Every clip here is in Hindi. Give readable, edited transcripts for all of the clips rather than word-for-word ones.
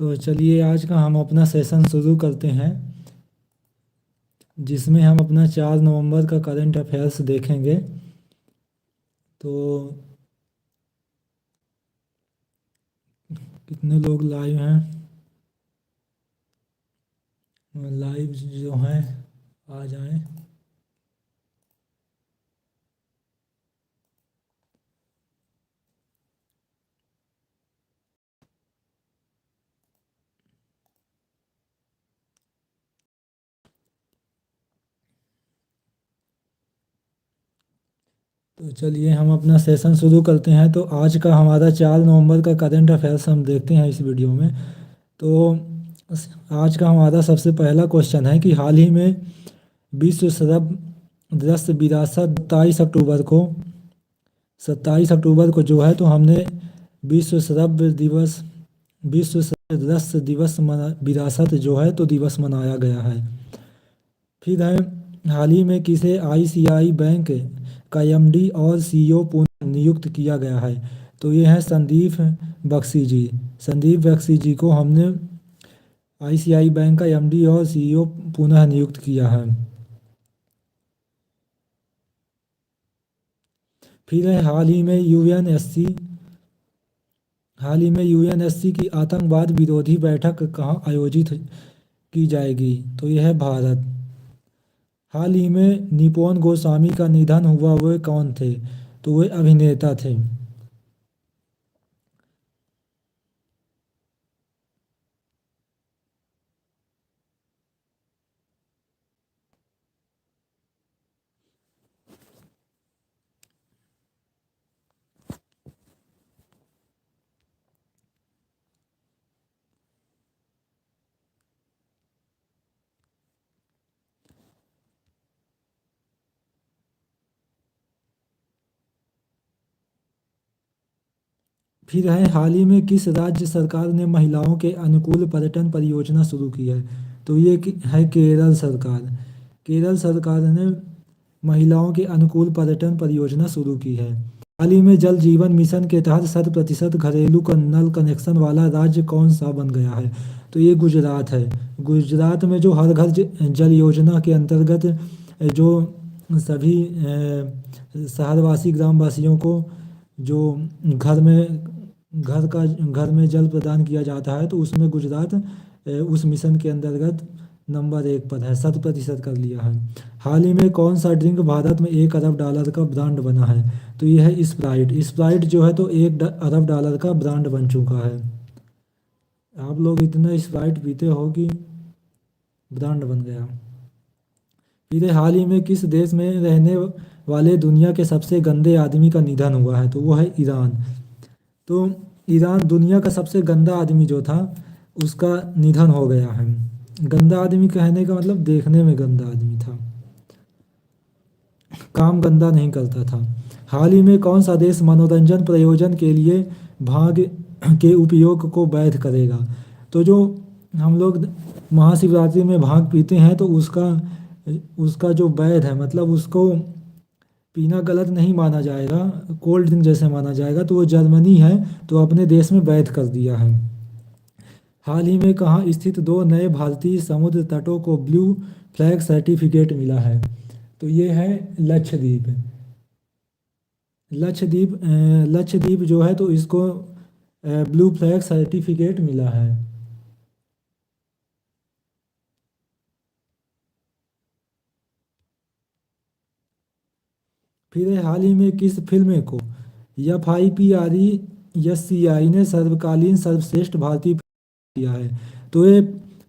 तो चलिए आज का हम अपना सेशन शुरू करते हैं, जिसमें हम अपना 4 नवंबर का करंट अफेयर्स देखेंगे। तो कितने लोग लाइव हैं? लाइव जो हैं आ जाएं। तो चलिए हम अपना सेशन शुरू करते हैं। तो आज का हमारा 4 नवंबर का करंट अफेयर्स हम देखते हैं इस वीडियो में। तो आज का हमारा सबसे पहला क्वेश्चन है कि हाल ही में विश्व शरब दस्त विरासत 27 अक्टूबर को जो है तो हमने विश्व शरब दिवस विश्व शरब दस्त दिवस विरासत जो है तो दिवस मनाया गया है। फिर है, हाल ही में किसे आईसीआई बैंक का एमडी और सीईओ पुनः नियुक्त किया गया है? तो ये है संदीप बख्शी जी। संदीप बख्शी जी को हमने आईसीआई बैंक का एमडी और सीईओ पुनः नियुक्त किया है। फिर है, हाल ही में यूएनएससी की आतंकवाद विरोधी बैठक कहाँ आयोजित की जाएगी? तो यह है भारत। हाल ही में निपोन गोस्वामी का निधन हुआ, वे कौन थे? तो वे अभिनेता थे। फिर है, हाल ही में किस राज्य सरकार ने महिलाओं के अनुकूल पर्यटन परियोजना शुरू की है? तो ये है केरल सरकार। केरल सरकार ने महिलाओं के अनुकूल पर्यटन परियोजना शुरू की है। हाल ही में जल जीवन मिशन के तहत 100% घरेलू नल कनेक्शन वाला राज्य कौन सा बन गया है? तो ये गुजरात है। गुजरात में जो हर घर जल योजना के अंतर्गत जो सभी शहरवासी ग्रामवासियों को जो घर में जल प्रदान किया जाता है, तो उसमें गुजरात उस मिशन के अंतर्गत नंबर 1 पर है, 100% कर लिया है। हाल ही में कौन सा ड्रिंक भारत में $1 अरब का ब्रांड बना है? तो यह है स्प्राइट। स्प्राइट जो है तो $1 अरब का ब्रांड बन चुका है। आप लोग इतना स्प्राइट पीते हो कि ब्रांड बन गया। फिर हाल ही में किस देश में रहने वाले दुनिया के सबसे गंदे आदमी का निधन हुआ है? तो वो है ईरान। तो ईरान दुनिया का सबसे गंदा आदमी जो था उसका निधन हो गया है। गंदा आदमी कहने का मतलब देखने में गंदा आदमी था, काम गंदा नहीं करता था। हाल ही में कौन सा देश मनोरंजन प्रयोजन के लिए भांग के उपयोग को वैध करेगा? तो जो हम लोग महाशिवरात्रि में भांग पीते हैं तो उसका जो वैध है, मतलब उसको पीना गलत नहीं माना जाएगा, कोल्ड ड्रिंक जैसे माना जाएगा। तो वो जर्मनी है, तो अपने देश में वैध कर दिया है। हाल ही में कहाँ स्थित 2 नए भारतीय समुद्र तटों को ब्लू फ्लैग सर्टिफिकेट मिला है? तो ये है लक्षद्वीप। लक्षद्वीप जो है तो इसको ब्लू फ्लैग सर्टिफिकेट मिला है। फिर हाल ही में किस फिल्म को FIPRESCI ने सर्वकालीन सर्वश्रेष्ठ भारतीय फिल्म किया है? तो ये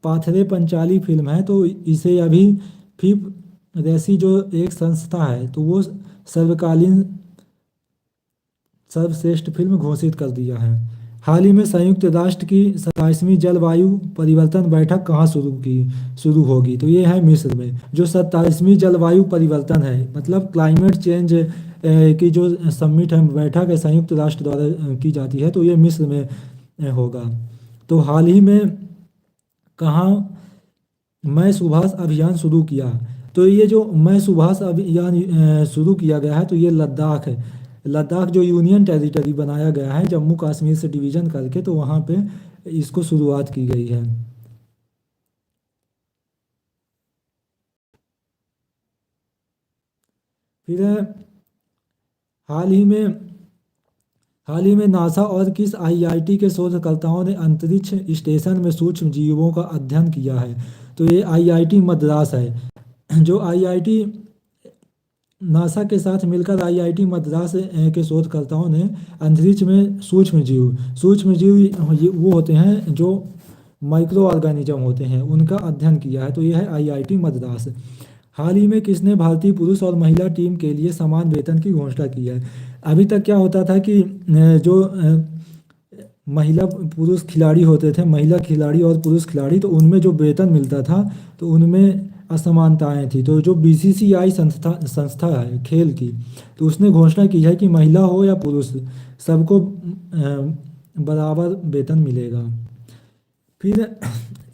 पाथरे पंचाली फिल्म है, तो इसे अभी फिप रेसी जो एक संस्था है तो वो सर्वकालीन सर्वश्रेष्ठ फिल्म घोषित कर दिया है। हाल ही में संयुक्त राष्ट्र की 27वीं जलवायु परिवर्तन बैठक कहाँ शुरू होगी? तो ये है मिस्र में। जो 27वीं जलवायु परिवर्तन है, मतलब क्लाइमेट चेंज की जो समिट है, बैठक है, संयुक्त राष्ट्र द्वारा की जाती है, तो ये मिस्र में होगा। तो हाल ही में कहाँ मैं सुभाष अभियान शुरू किया? तो ये जो मैं सुभाष अभियान शुरू किया गया है तो ये लद्दाख है। लद्दाख जो यूनियन टेरिटरी बनाया गया है जम्मू कश्मीर से डिवीज़न करके, तो वहाँ पे इसको शुरुआत की गई है। फिर है, हाल ही में हाल ही में नासा और किस आईआईटी के शोधकर्ताओं ने अंतरिक्ष स्टेशन में सूक्ष्म जीवों का अध्ययन किया है? तो ये आईआईटी मद्रास है। जो आईआईटी नासा के साथ मिलकर आईआईटी मद्रास के शोधकर्ताओं ने अंतरिक्ष में सूक्ष्म जीव वो होते हैं जो माइक्रो ऑर्गेनिज्म होते हैं, उनका अध्ययन किया है। तो यह है आईआईटी मद्रास। हाल ही में किसने भारतीय पुरुष और महिला टीम के लिए समान वेतन की घोषणा की है? अभी तक क्या होता था कि जो महिला पुरुष खिलाड़ी होते थे, महिला खिलाड़ी और पुरुष खिलाड़ी, तो उनमें जो वेतन मिलता था तो उनमें असमानताएं थी। तो जो बीसीसीआई संस्था है खेल की, तो उसने घोषणा की है कि महिला हो या पुरुष, सबको बराबर वेतन मिलेगा। फिर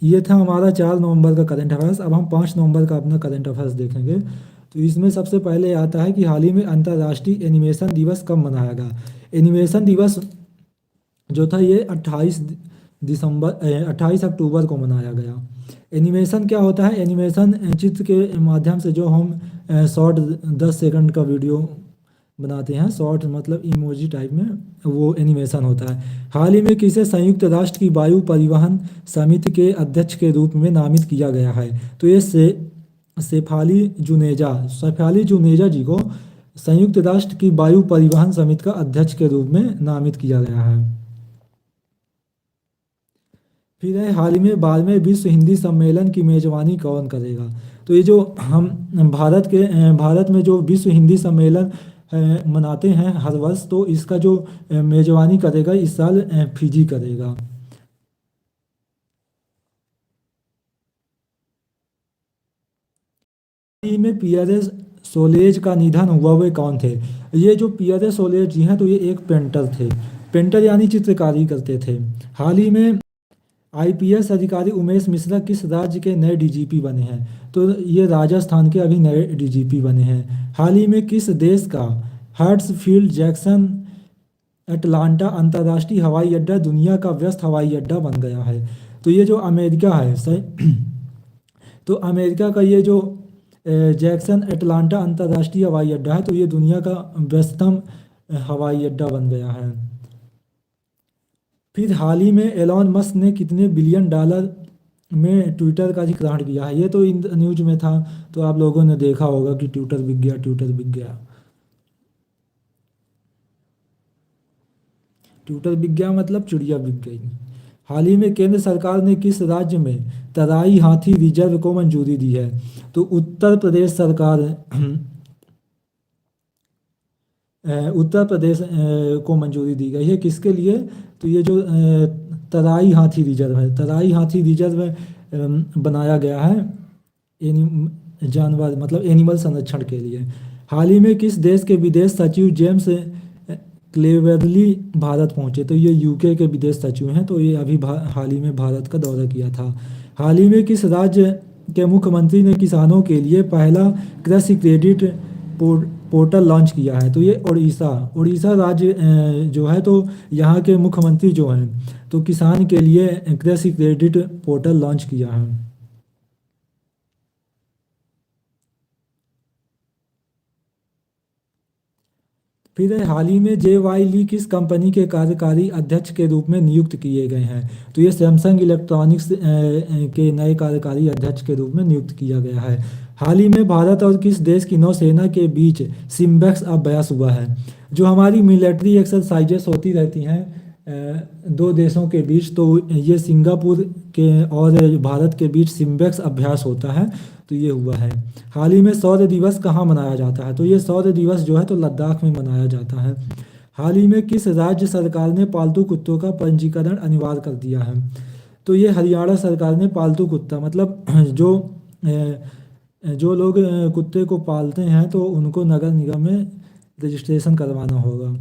ये था हमारा 4 नवंबर का करंट अफेयर्स। अब हम 5 नवंबर का अपना करंट अफेयर्स देखेंगे। तो इसमें सबसे पहले आता है कि हाल ही में अंतर्राष्ट्रीय एनिमेशन दिवस कब मनाया गया? एनिमेशन दिवस जो था ये 28 अक्टूबर को मनाया गया। एनिमेशन क्या होता है? एनिमेशन चित्र के माध्यम से जो हम शॉर्ट 10 सेकंड का वीडियो बनाते हैं, शॉर्ट मतलब इमोजी टाइप में, वो एनिमेशन होता है। हाल ही में किसे संयुक्त राष्ट्र की वायु परिवहन समिति के अध्यक्ष के रूप में नामित किया गया है? तो ये शेफाली जुनेजा जी को संयुक्त राष्ट्र की वायु परिवहन समिति का अध्यक्ष के रूप में नामित किया गया है। फिर है, हाल ही में 12वें विश्व हिंदी सम्मेलन की मेजबानी कौन करेगा? तो ये जो हम भारत में जो विश्व हिंदी सम्मेलन मनाते हैं हर वर्ष, तो इसका जो मेजबानी करेगा इस साल फिजी करेगा। हाल ही में पियरे सोलेज का निधन हुआ, वे कौन थे? ये जो पियरे सोलेज जी हैं, तो ये एक पेंटर थे। पेंटर यानी चित्रकारी करते थे। हाल ही में आईपीएस अधिकारी उमेश मिश्रा किस राज्य के नए डीजीपी बने हैं? तो ये राजस्थान के अभी नए डीजीपी बने हैं। हाल ही में किस देश का हर्ट्सफील्ड जैक्सन अटलांटा अंतर्राष्ट्रीय हवाई अड्डा दुनिया का व्यस्त हवाई अड्डा बन गया है? तो ये जो अमेरिका है तो अमेरिका का ये जो जैक्सन अटलांटा अंतर्राष्ट्रीय हवाई अड्डा है, तो ये दुनिया का व्यस्ततम हवाई अड्डा बन गया है। फिर हाल ही में एलॉन मस्क ने कितने बिलियन डॉलर में ट्विटर का अधिग्रहण किया है? ये तो इन न्यूज में था, तो आप लोगों ने देखा होगा कि ट्विटर बिक गया। ट्विटर बिक गया मतलब चिड़िया बिक गई। हाल ही में केंद्र सरकार ने किस राज्य में तराई हाथी रिजर्व को मंजूरी दी है? तो उत्तर प्रदेश सरकार को मंजूरी दी गई है। किसके लिए? तो ये जो तराई हाथी रिजर्व है, तराई हाथी रिजर्व बनाया गया है जानवर मतलब एनिमल संरक्षण के लिए। हाल ही में किस देश के विदेश सचिव जेम्स क्लेवेरली भारत पहुंचे? तो ये यूके के विदेश सचिव हैं, तो ये अभी हाल ही में भारत का दौरा किया था। हाल ही में किस राज्य के मुख्यमंत्री ने किसानों के लिए पहला कृषि क्रेडिट पोर्टल लॉन्च किया है? तो ये उड़ीसा राज्य जो है, तो यहाँ के मुख्यमंत्री जो हैं, तो किसान के लिए कृषि क्रेडिट पोर्टल लॉन्च किया है। फिर हाल ही में जे.वाई. ली किस कंपनी के कार्यकारी अध्यक्ष के रूप में नियुक्त किए गए हैं? तो ये सैमसंग इलेक्ट्रॉनिक्स के नए कार्यकारी अध्यक्ष के रूप में नियुक्त किया गया है। हाल ही में भारत और किस देश की नौसेना के बीच सिम्बेक्स अभ्यास हुआ है? जो हमारी मिलिट्री एक्सरसाइजेस होती रहती हैं दो देशों के बीच, तो ये सिंगापुर के और भारत के बीच सिम्बेक्स अभ्यास होता है, तो ये हुआ है। हाल ही में शौर्य दिवस कहाँ मनाया जाता है? तो ये शौर्य दिवस जो है तो लद्दाख में मनाया जाता है। हाल ही में किस राज्य सरकार ने पालतू कुत्तों का पंजीकरण अनिवार्य कर दिया है? तो ये हरियाणा सरकार ने पालतू कुत्ता मतलब जो लोग कुत्ते को पालते हैं, तो उनको नगर निगम में रजिस्ट्रेशन करवाना होगा,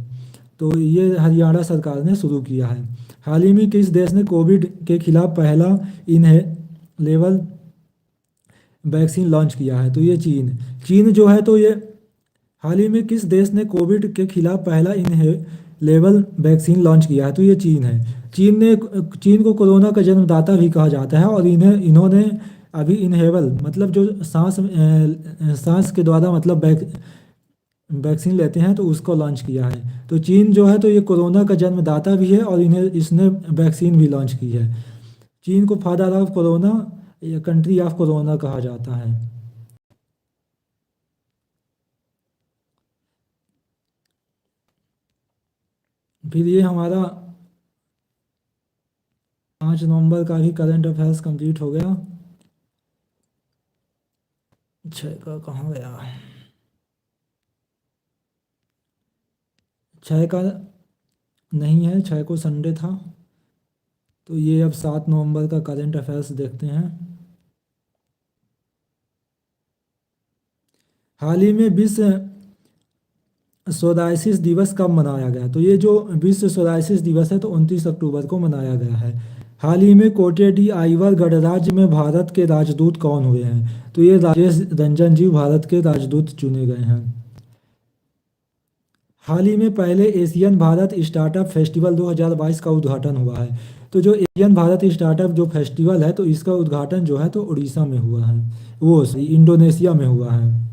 तो ये हरियाणा सरकार ने शुरू किया है। हाल ही में किस देश ने कोविड के खिलाफ पहला इनहेलेबल वैक्सीन लॉन्च किया है? तो ये चीन जो है, तो ये हाल ही में किस देश ने कोविड के खिलाफ पहला इनहेलेबल वैक्सीन लॉन्च किया है? तो ये चीन है। चीन को कोरोना का जन्मदाता भी कहा जाता है, और इन्होंने अभी इनहेबल मतलब जो सांस के द्वारा मतलब वैक्सीन लेते हैं तो उसको लॉन्च किया है। तो चीन जो है तो ये कोरोना का जन्मदाता भी है, और इसने वैक्सीन भी लॉन्च की है। चीन को फादर ऑफ कोरोना या कंट्री ऑफ कोरोना कहा जाता है। फिर ये हमारा 5 नवंबर का भी करंट अफेयर्स कंप्लीट हो गया। 6 का कहाँ गया? 6 का नहीं है, 6 को संडे था। तो ये अब 7 नवंबर का करंट अफेयर्स देखते हैं। हाल ही में विश्व सोराइसिस दिवस कब मनाया गया? तो ये जो विश्व सोराइसिस दिवस है तो 29 अक्टूबर को मनाया गया है। हाल ही में कोटे डी आइवर गणराज्य में भारत के राजदूत कौन हुए हैं? तो ये राजेश रंजन जी भारत के राजदूत चुने गए हैं। हाल ही में पहले एशियन भारत स्टार्टअप फेस्टिवल 2022 का उद्घाटन हुआ है। तो जो एशियन भारत स्टार्टअप जो फेस्टिवल है तो इसका उद्घाटन जो है तो उड़ीसा में हुआ है, वो इंडोनेशिया में हुआ है।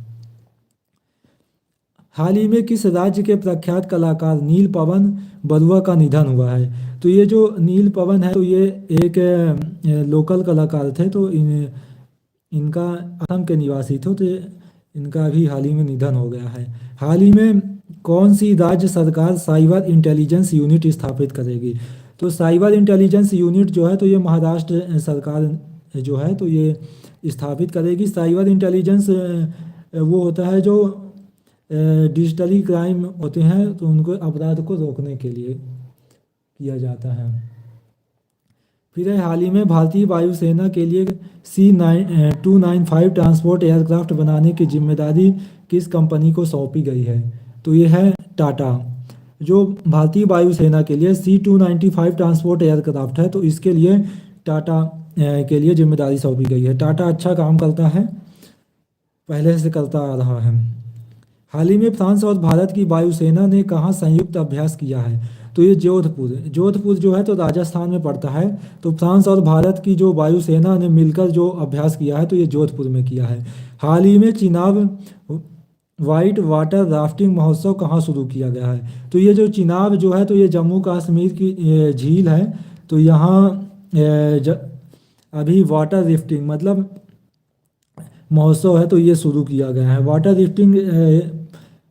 हाल ही में किस राज्य के प्रख्यात कलाकार नील पवन बरुआ का निधन हुआ है? तो ये जो नील पवन है तो ये एक लोकल कलाकार थे, तो इनका असम के निवासी थे, तो इनका भी हाल ही में निधन हो गया है। हाल ही में कौन सी राज्य सरकार साइबर इंटेलिजेंस यूनिट स्थापित करेगी? तो साइबर इंटेलिजेंस यूनिट जो है तो ये महाराष्ट्र सरकार जो है तो ये स्थापित करेगी। साइबर इंटेलिजेंस वो होता है जो डिजिटली क्राइम होते हैं तो उनको अपराध को रोकने के लिए किया जाता है। फिर हाल ही में भारतीय वायुसेना के लिए C295 ट्रांसपोर्ट एयरक्राफ्ट बनाने की जिम्मेदारी किस कंपनी को सौंपी गई है? तो ये है टाटा। जो भारतीय वायुसेना के लिए C295 ट्रांसपोर्ट एयरक्राफ्ट है तो इसके लिए टाटा के लिए जिम्मेदारी सौंपी गई है। टाटा अच्छा काम करता है, पहले से करता आ रहा है। हाल ही में फ्रांस और भारत की वायुसेना ने कहाँ संयुक्त अभ्यास किया है? तो ये जोधपुर जो है तो राजस्थान में पड़ता है। तो फ्रांस और भारत की जो वायुसेना ने मिलकर जो अभ्यास किया है तो ये जोधपुर में किया है। हाल ही में चिनाब वाइट वाटर राफ्टिंग महोत्सव कहाँ शुरू किया गया है? तो ये जो चिनाब जो है तो ये जम्मू कश्मीर की झील है। तो यहाँ अभी वाटर रिफ्टिंग मतलब महोत्सव है तो ये शुरू किया गया है। वाटर रिफ्टिंग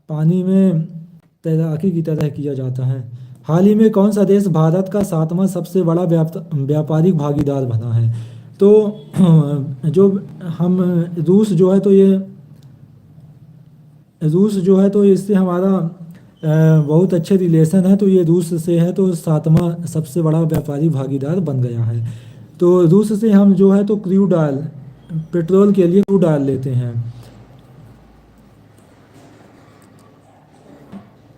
पानी में तैराकी की तरह किया जाता है। हाल ही में कौन सा देश भारत का 7वां सबसे बड़ा व्यापारिक भागीदार बना है? तो जो हम रूस जो है तो इससे हमारा बहुत अच्छे रिलेशन है। तो ये रूस से है तो 7वां सबसे बड़ा व्यापारिक भागीदार बन गया है। तो रूस से हम जो है तो क्रूड ऑयल पेट्रोल के लिए क्रूड ऑयल लेते हैं,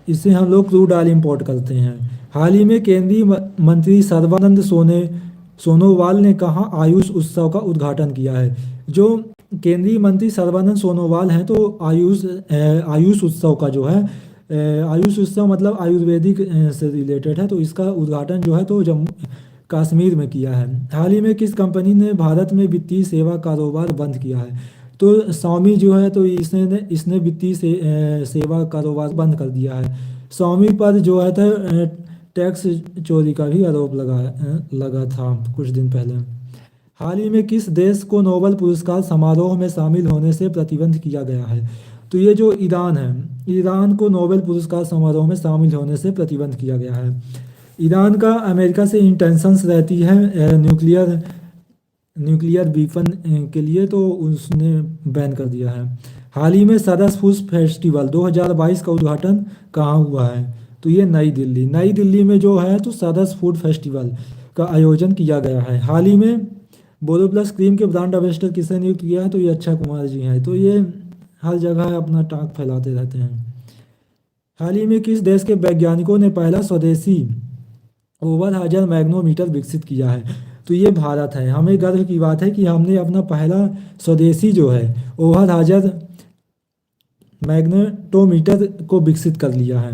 इससे हम लोग क्रूड ऑयल इंपोर्ट करते हैं। हाल ही में केंद्रीय मंत्री सर्बानंद सोनोवाल ने कहाँ आयुष उत्सव का उद्घाटन किया है? जो केंद्रीय मंत्री सर्बानंद सोनोवाल हैं तो आयुष उत्सव का जो है आयुष उत्सव मतलब आयुर्वेदिक से रिलेटेड है, तो इसका उद्घाटन जो है तो जम्मू कश्मीर में किया है। हाल ही में किस कंपनी ने भारत में वित्तीय सेवा कारोबार बंद किया है? तो स्वामी जो है तो इसने वित्तीय सेवा कारोबार बंद कर दिया है। स्वामी पर जो है तो टैक्स चोरी का भी आरोप लगा था कुछ दिन पहले। हाल ही में किस देश को नोबेल पुरस्कार समारोह में शामिल होने से प्रतिबंध किया गया है? तो ये जो ईरान है, ईरान को नोबेल पुरस्कार समारोह में शामिल होने से प्रतिबंध किया गया है। ईरान का अमेरिका से इंटेंशंस रहती है न्यूक्लियर वीपन के लिए, तो उसने बैन कर दिया है। हाल ही में सरस फूड फेस्टिवल 2022 का उद्घाटन कहाँ हुआ है? तो ये नई दिल्ली में जो है तो सरस फूड फेस्टिवल का आयोजन किया गया है। हाल ही में बोरोप्लस क्रीम के ब्रांड एम्बेसडर किसे नियुक्त किया है? तो ये अक्षय कुमार जी हैं। तो ये हर जगह अपना टांक फैलाते रहते हैं। हाल ही में किस देश के वैज्ञानिकों ने पहला स्वदेशी ओवर हाजर मैग्नोमीटर विकसित किया है? तो ये भारत है। हमें गर्व की बात है कि हमने अपना पहला स्वदेशी जो है ओवर हाजर मैग्नेटोमीटर को विकसित कर लिया है।